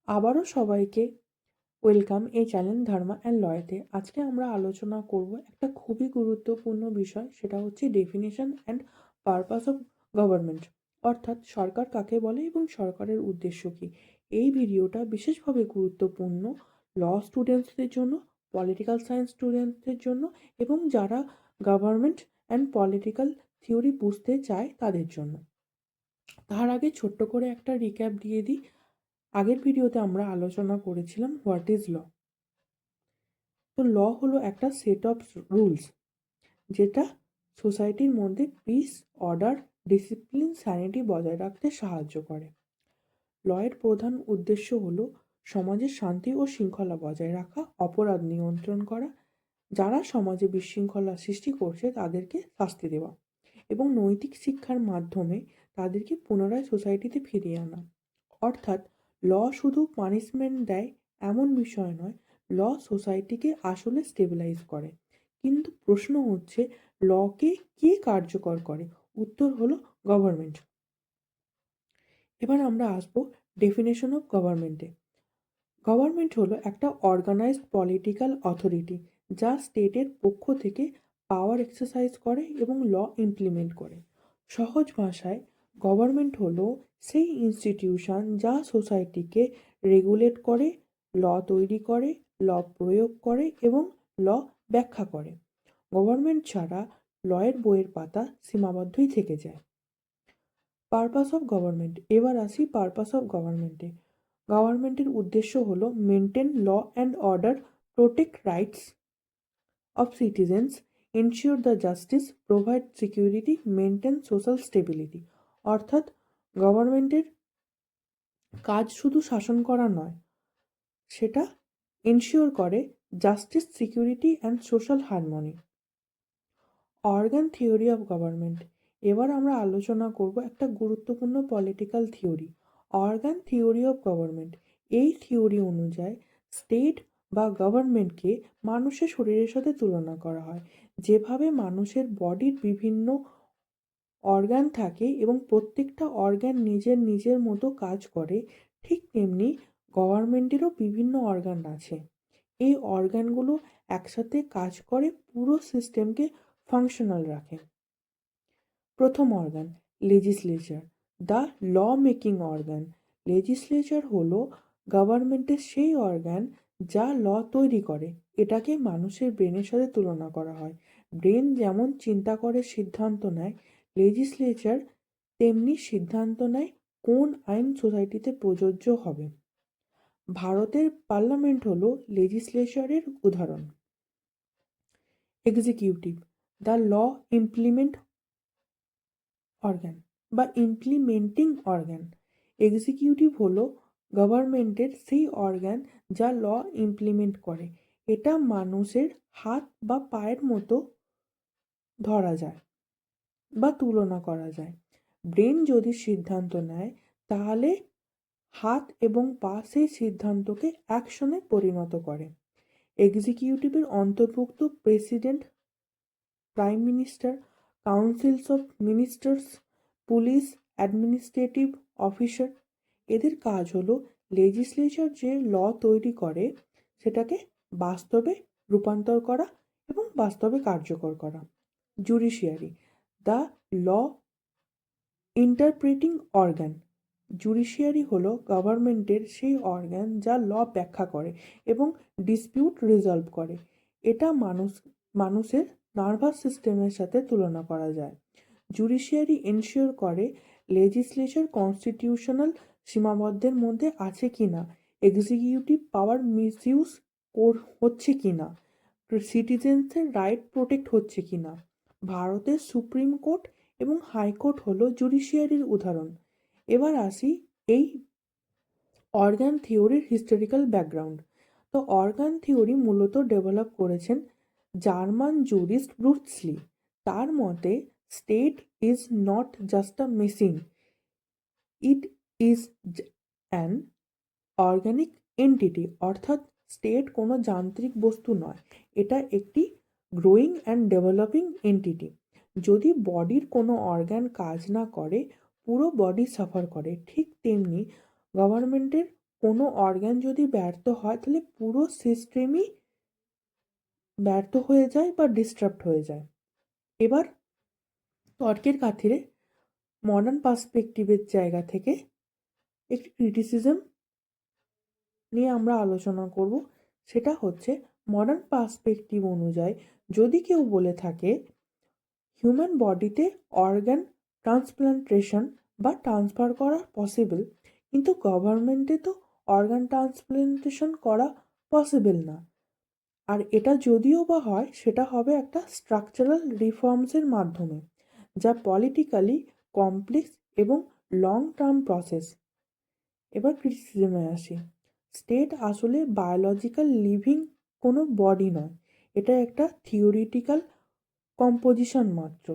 আবারও সবাইকে ওয়েলকাম এই চ্যানেল ধর্মা অ্যান্ড লয়াতে। আজকে আমরা আলোচনা করব একটা খুবই গুরুত্বপূর্ণ বিষয়, সেটা হচ্ছে definition and purpose of government, অর্থাৎ সরকার কাকে বলে এবং সরকারের উদ্দেশ্য কী। এই ভিডিওটা বিশেষভাবে গুরুত্বপূর্ণ ল স্টুডেন্টসদের জন্য, পলিটিক্যাল সায়েন্স স্টুডেন্টসদের জন্য এবং যারা গভর্নমেন্ট অ্যান্ড পলিটিক্যাল থিওরি বুঝতে চায় তাদের জন্য। তার আগে ছোট্ট করে একটা রিক্যাপ দিয়ে দিই। আগের ভিডিওতে আমরা আলোচনা করেছিলাম হোয়াট ইজ ল। তো ল হলো একটা সেট অফ রুলস যেটা সোসাইটির মধ্যে পিস, অর্ডার, ডিসিপ্লিন, স্যানিটি বজায় রাখতে সাহায্য করে। লয়ের প্রধান উদ্দেশ্য হলো সমাজের শান্তি ও শৃঙ্খলা বজায় রাখা, অপরাধ নিয়ন্ত্রণ করা, যারা সমাজে বিশৃঙ্খলা সৃষ্টি করছে তাদেরকে শাস্তি দেওয়া এবং নৈতিক শিক্ষার মাধ্যমে তাদেরকে পুনরায় সোসাইটিতে ফিরিয়ে আনা। অর্থাৎ ল শুধু পানিশমেন্ট দেয় এমন বিষয় নয়, ল সোসাইটিকে আসলে স্টেবিলাইজ করে। কিন্তু প্রশ্ন হচ্ছে, লকে কে কার্যকর করে? উত্তর হলো গভর্নমেন্ট। এবার আমরা আসবো ডেফিনেশন অফ গভর্নমেন্টে। গভর্নমেন্ট হলো একটা অর্গানাইজড পলিটিক্যাল অথরিটি যা স্টেটের পক্ষ থেকে পাওয়ার এক্সারসাইজ করে এবং ল ইমপ্লিমেন্ট করে। সহজ ভাষায় গভর্নমেন্ট হলো সেই ইনস্টিটিউশন যা সোসাইটিকে রেগুলেট করে, ল তৈরি করে, ল প্রয়োগ করে এবং ল ব্যাখ্যা করে। গভর্নমেন্ট ছাড়া লয়ের বইয়ের পাতা সীমাবদ্ধই থেকে যায়। Purpose of government. এবার আসি পারপাস অফ গভর্নমেন্টে। গভর্নমেন্টের উদ্দেশ্য হলো maintain law and order, protect rights of citizens, ensure the justice, provide security, maintain social stability. অর্থাৎ গভর্নমেন্টের কাজ শুধু শাসন করা নয়, সেটা এনশিওর করে justice, security and social harmony. Organ theory of government. এবার আমরা আলোচনা করব একটা গুরুত্বপূর্ণ political theory, organ theory of government. এই থিওরি অনুযায়ী স্টেট বা গভর্নমেন্টকে মানুষের শরীরের সাথে তুলনা করা হয়। যেভাবে মানুষের বডির বিভিন্ন অর্গান থাকে এবং প্রত্যেকটা অর্গান নিজের নিজের মতো কাজ করে, ঠিক তেমনি গভর্নমেন্টেরও বিভিন্ন অর্গান আছে। এই অর্গানগুলো একসাথে কাজ করে পুরো সিস্টেমকে ফাংশনাল রাখে। প্রথম organ legislature, the law making organ. Legislature হলো গভর্নমেন্টের সেই অর্গান যা ল তৈরি করে। এটাকে মানুষের ব্রেনের সাথে তুলনা করা হয়। ব্রেন যেমন চিন্তা করে সিদ্ধান্ত নেয়, লেজিসলেচার তেমনি সিদ্ধান্ত নেয় কোন আইন সোসাইটিতে প্রযোজ্য হবে। ভারতের পার্লামেন্ট হলো লেজিসলেচারের উদাহরণ। Executive, the law implement organ বা ইমপ্লিমেন্টিং অর্গান। এক্সিকিউটিভ হলো গভর্নমেন্টের সেই অর্গান যা ল ইমপ্লিমেন্ট করে। এটা মানুষের হাত বা পায়ের মতো ধরা যায় বা তুলনা করা যায়। ব্রেন যদি সিদ্ধান্ত নেয়, তাহলে হাত এবং পা সেই সিদ্ধান্তকে অ্যাকশনে পরিণত করে। এক্সিকিউটিভের অন্তর্ভুক্ত president, prime minister, council's of ministers, police, administrative officer. এদের কাজ হলো লেজিসলেচার যে ল তৈরি করে সেটাকে বাস্তবে রূপান্তর করা এবং বাস্তবে কার্যকর করা। Judiciary, the law interpreting organ. Judiciary হলো গভর্নমেন্টের সেই অর্গান যা ল ব্যাখ্যা করে এবং ডিসপিউট রিজলভ করে। এটা মানুষের নার্ভাস সিস্টেমের সাথে তুলনা করা যায়। জুডিশিয়ারি এনশিওর করে লেজিসলেচার কনস্টিটিউশনাল সীমাবদ্ধের মধ্যে আছে কিনা, এক্সিকিউটিভ পাওয়ার মিসইউজ হচ্ছে কিনা, সিটিজেন্সের রাইট প্রোটেক্ট হচ্ছে কিনা। ভারতের সুপ্রিম কোর্ট এবং হাইকোর্ট হলো জুডিশিয়ারির উদাহরণ। এবার আসি এই অর্গান থিওরির হিস্টোরিক্যাল ব্যাকগ্রাউন্ড। তো অর্গান থিওরি মূলত ডেভেলপ করেছেন জার্মান জুরিস্ট ব্রুটস লি। তার মতে state is not just a machine, it is an organic entity. অর্থাৎ স্টেট কোনো যান্ত্রিক বস্তু নয়, এটা একটি গ্রোয়িং অ্যান্ড ডেভেলপিং এন্টিটি। যদি বডির কোনো অর্গান কাজ না করে, পুরো বডি সাফার করে। ঠিক তেমনি গভর্নমেন্টের কোনো অর্গান যদি ব্যর্থ হয় তাহলে পুরো সিস্টেমই ব্যর্থ হয়ে যায় বা ডিস্টার্বড হয়ে যায়। এবার তর্কের খাতিরে মডার্ন পার্সপেক্টিভের জায়গা থেকে একটি ক্রিটিসিজম নিয়ে আমরা আলোচনা করব। সেটা হচ্ছে মডার্ন পার্সপেক্টিভ অনুযায়ী যদি কেউ বলে থাকে হিউম্যান বডিতে অর্গান ট্রান্সপ্লান্টেশন বা ট্রান্সফার করা পসিবল, কিন্তু গভর্নমেন্টে তো অর্গান ট্রান্সপ্লান্টেশন করা পসিবল না। আর এটা যদিও বা হয় সেটা হবে একটা স্ট্রাকচারাল রিফর্মসের মাধ্যমে, যা পলিটিক্যালি কমপ্লেক্স এবং লং টার্ম প্রসেস। এবার ক্রিটিসিজমে আসি। স্টেট আসলে বায়োলজিক্যাল লিভিং কোনো বডি নয়, এটা একটা থিওরিটিক্যাল কম্পোজিশন মাত্র।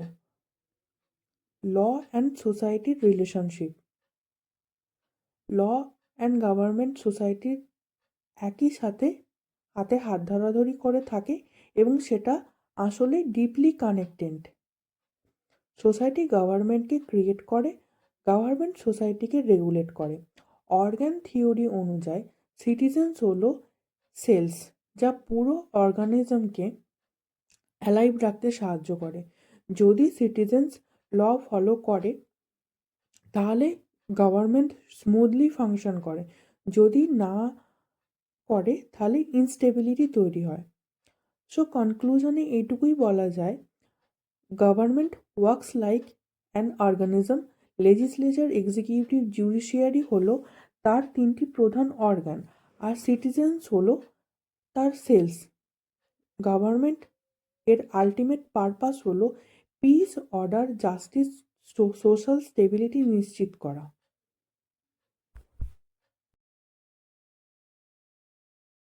ল অ্যান্ড সোসাইটির রিলেশনশিপ। ল অ্যান্ড গভর্নমেন্ট সোসাইটির একই সাথে হাতে হাত ধরাধরি করে থাকে এবং সেটা আসলে ডিপলি কানেক্টেড। সোসাইটি গভর্নমেন্টকে ক্রিয়েট করে, গভর্নমেন্ট সোসাইটিকে রেগুলেট করে। অর্গান থিওরি অনুযায়ী সিটিজেন্স হলো সেলস, যা পুরো অর্গানিজমকে অ্যালাইভ রাখতে সাহায্য করে। যদি সিটিজেন্স ল ফলো করে তাহলে গভর্নমেন্ট স্মুথলি ফাংশন করে, যদি না করে তাহলে ইনস্টেবিলিটি তৈরি হয়। সো কনক্লুশনে এইটুকুই বলা যায়, government works like an organism, legislature, executive, judiciary হলো তার তিনটি প্রধান অর্গান, আর সিটিজেন্স হলো তার সেলস। গভর্নমেন্ট এর আলটিমেট পারপাস হলো piece, order, justice, social stability নিশ্চিত করা।